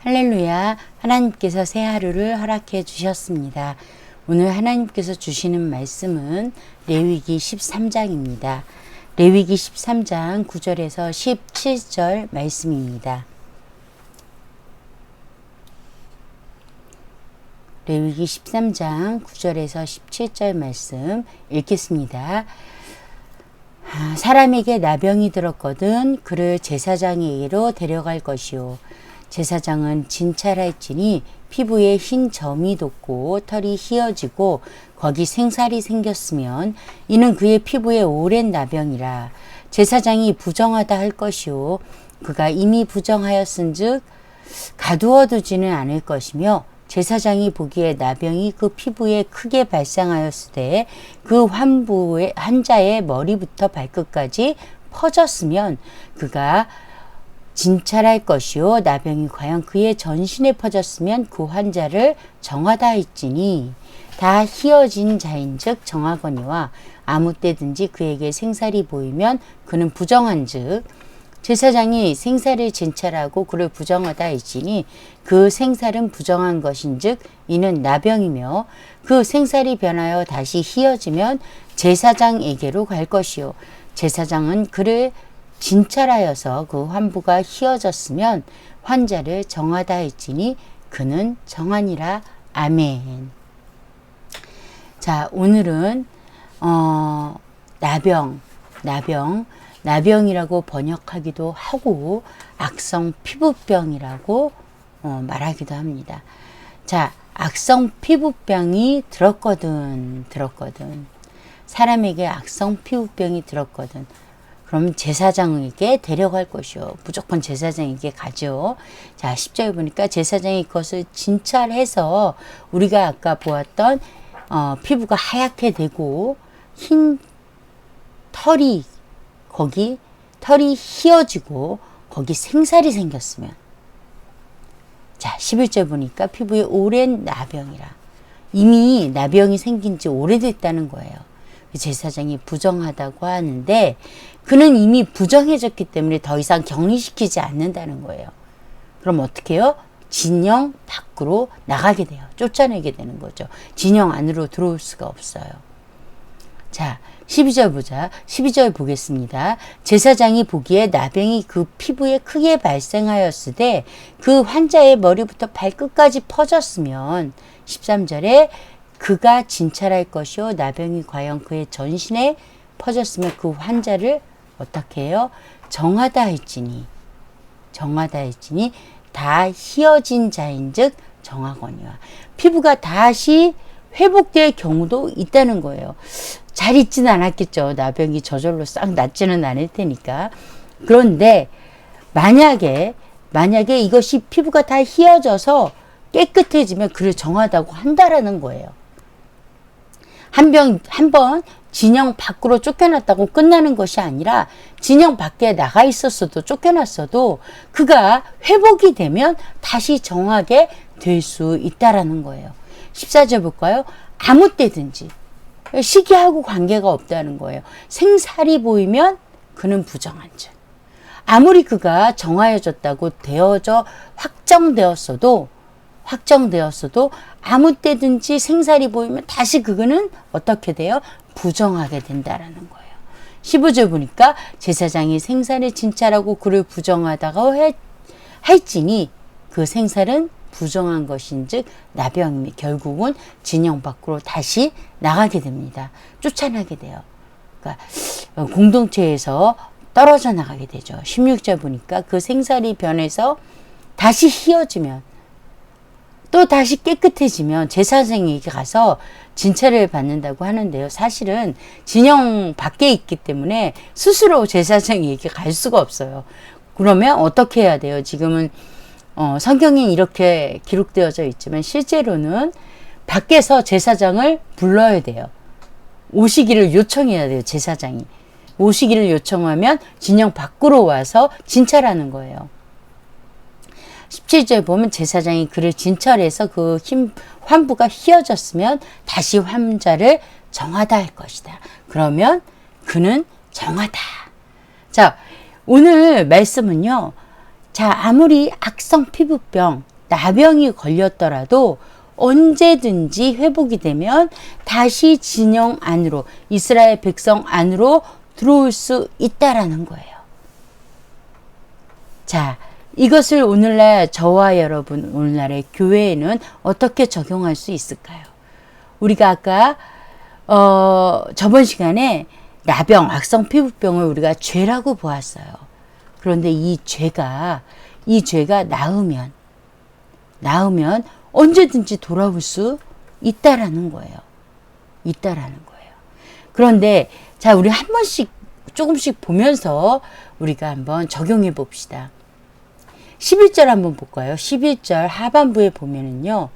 할렐루야. 하나님께서 새 하루를 허락해 주셨습니다. 오늘 하나님께서 주시는 말씀은 레위기 13장입니다. 레위기 13장 9절에서 17절 말씀입니다. 레위기 13장 9절에서 17절 말씀 읽겠습니다. 사람에게 나병이 들었거든 그를 제사장에게로 데려갈 것이요. 제사장은 진찰할지니 피부에 흰 점이 돋고 털이 휘어지고 거기 생살이 생겼으면 이는 그의 피부에 오랜 나병이라. 제사장이 부정하다 할 것이요. 그가 이미 부정하였은즉 가두어 두지는 않을 것이며 제사장이 보기에 나병이 그 피부에 크게 발생하였으되 그 환자의 머리부터 발끝까지 퍼졌으면 그가 진찰할 것이요. 나병이 과연 그의 전신에 퍼졌으면 그 환자를 정하다 할지니 다 희어진 자인즉 정하거니와 아무 때든지 그에게 생살이 보이면 그는 부정한즉 제사장이 생살을 진찰하고 그를 부정하다 할지니 그 생살은 부정한 것인즉 이는 나병이며 그 생살이 변하여 다시 희어지면 제사장에게로 갈 것이요. 제사장은 그를 진찰하여서 그 환부가 희어졌으면 환자를 정하다 할지니 그는 정하니라. 아멘. 자, 오늘은 나병이라고 번역하기도 하고 악성 피부병이라고 말하기도 합니다. 자, 악성 피부병이 들었거든. 사람에게 악성 피부병이 들었거든. 그럼 제사장에게 데려갈 것이요. 무조건 제사장에게 가죠. 자, 10절 보니까 제사장이 그것을 진찰해서 우리가 아까 보았던 피부가 하얗게 되고 흰 털이 휘어지고 거기 생살이 생겼으면, 자 11절 보니까 피부에 오랜 나병이라. 이미 나병이 생긴 지 오래됐다는 거예요. 제사장이 부정하다고 하는데 그는 이미 부정해졌기 때문에 더 이상 격리시키지 않는다는 거예요. 그럼 어떻게 해요? 진영 밖으로 나가게 돼요. 쫓아내게 되는 거죠. 진영 안으로 들어올 수가 없어요. 자, 12절 보자. 12절 보겠습니다. 제사장이 보기에 나병이 그 피부에 크게 발생하였으되 그 환자의 머리부터 발끝까지 퍼졌으면 13절에 그가 진찰할 것이요. 나병이 과연 그의 전신에 퍼졌으면 그 환자를 어떻게 해요? 정하다 할지니 다 희어진 자인즉 정하거니와. 피부가 다시 회복될 경우도 있다는 거예요. 잘 있지는 않았겠죠. 나병이 저절로 싹 낫지는 않을 테니까. 그런데 만약에 이것이 피부가 다 휘어져서 깨끗해지면 그를 정하다고 한다라는 거예요. 한 번 진영 밖으로 쫓겨났다고 끝나는 것이 아니라 진영 밖에 나가 있었어도 쫓겨났어도 그가 회복이 되면 다시 정하게 될 수 있다라는 거예요. 14절 볼까요? 아무 때든지 시기하고 관계가 없다는 거예요. 생살이 보이면 그는 부정한 즉. 아무리 그가 정하여졌다고 확정되었어도 아무 때든지 생살이 보이면 다시 그거는 어떻게 돼요? 부정하게 된다라는 거예요. 15절 보니까 제사장이 생살을 진찰하고 그를 부정하다가 할지니 그 생살은 부정한 것인즉 나병이 결국은 진영 밖으로 다시 나가게 됩니다. 쫓아나게 돼요. 그러니까 공동체에서 떨어져 나가게 되죠. 16절 보니까 그 생살이 변해서 다시 휘어지면 또 다시 깨끗해지면 제사장에게 가서 진찰을 받는다고 하는데요. 사실은 진영 밖에 있기 때문에 스스로 제사장에게 갈 수가 없어요. 그러면 어떻게 해야 돼요? 지금은 성경에 이렇게 기록되어져 있지만 실제로는 밖에서 제사장을 불러야 돼요. 오시기를 요청해야 돼요. 제사장이. 오시기를 요청하면 진영 밖으로 와서 진찰하는 거예요. 17절 보면 제사장이 그를 진찰해서 그 환부가 휘어졌으면 다시 환자를 정하다 할 것이다. 그러면 그는 정하다. 자, 오늘 말씀은요. 자, 아무리 악성 피부병, 나병이 걸렸더라도 언제든지 회복이 되면 다시 진영 안으로, 이스라엘 백성 안으로 들어올 수 있다라는 거예요. 자, 이것을 오늘날 저와 여러분, 오늘날의 교회에는 어떻게 적용할 수 있을까요? 우리가 아까 저번 시간에 나병, 악성 피부병을 우리가 죄라고 보았어요. 그런데 이 죄가 나으면 언제든지 돌아올 수 있다라는 거예요. 그런데 자, 우리 한 번씩 조금씩 보면서 우리가 한번 적용해 봅시다. 11절 한번 볼까요? 11절 하반부에 보면은요.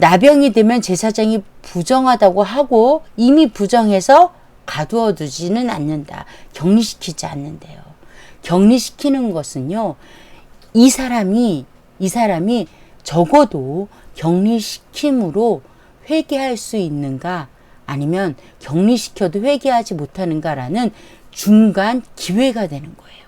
나병이 되면 제사장이 부정하다고 하고 이미 부정해서 가두어 두지는 않는다. 격리시키지 않는데요. 격리시키는 것은요. 이 사람이 적어도 격리시킴으로 회개할 수 있는가, 아니면 격리시켜도 회개하지 못하는가라는 중간 기회가 되는 거예요.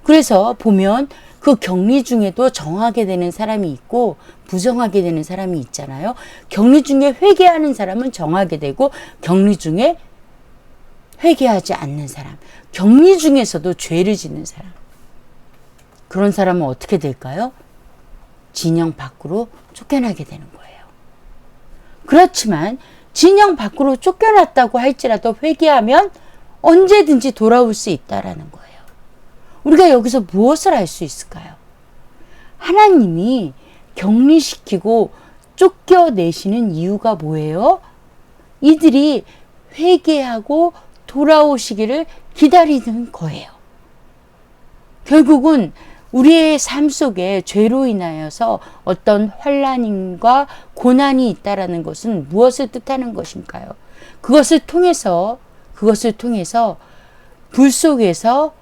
그래서 보면 그 격리 중에도 정하게 되는 사람이 있고 부정하게 되는 사람이 있잖아요. 격리 중에 회개하는 사람은 정하게 되고, 격리 중에 회개하지 않는 사람, 격리 중에서도 죄를 짓는 사람, 그런 사람은 어떻게 될까요? 진영 밖으로 쫓겨나게 되는 거예요. 그렇지만 진영 밖으로 쫓겨났다고 할지라도 회개하면 언제든지 돌아올 수 있다라는 거예요. 우리가 여기서 무엇을 알 수 있을까요? 하나님이 격리시키고 쫓겨내시는 이유가 뭐예요? 이들이 회개하고 돌아오시기를 기다리는 거예요. 결국은 우리의 삶 속에 죄로 인하여서 어떤 환난과 고난이 있다라는 것은 무엇을 뜻하는 것인가요? 그것을 통해서 불 속에서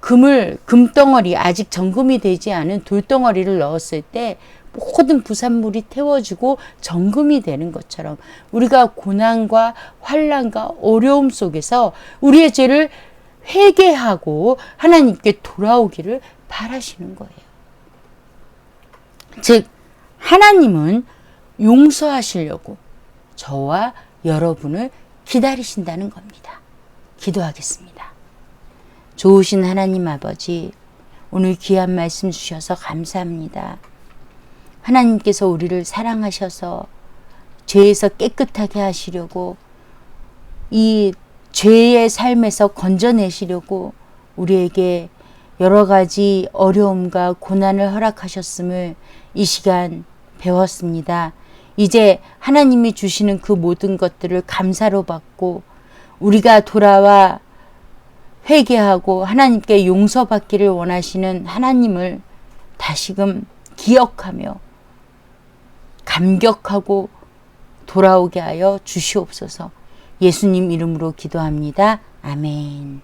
금덩어리, 아직 정금이 되지 않은 돌덩어리를 넣었을 때 모든 부산물이 태워지고 정금이 되는 것처럼, 우리가 고난과 환난과 어려움 속에서 우리의 죄를 회개하고 하나님께 돌아오기를 바라시는 거예요. 즉, 하나님은 용서하시려고 저와 여러분을 기다리신다는 겁니다. 기도하겠습니다. 좋으신 하나님 아버지, 오늘 귀한 말씀 주셔서 감사합니다. 하나님께서 우리를 사랑하셔서 죄에서 깨끗하게 하시려고, 이 죄의 삶에서 건져내시려고 우리에게 여러 가지 어려움과 고난을 허락하셨음을 이 시간 배웠습니다. 이제 하나님이 주시는 그 모든 것들을 감사로 받고 우리가 돌아와 회개하고 하나님께 용서받기를 원하시는 하나님을 다시금 기억하며 감격하고 돌아오게 하여 주시옵소서. 예수님 이름으로 기도합니다. 아멘.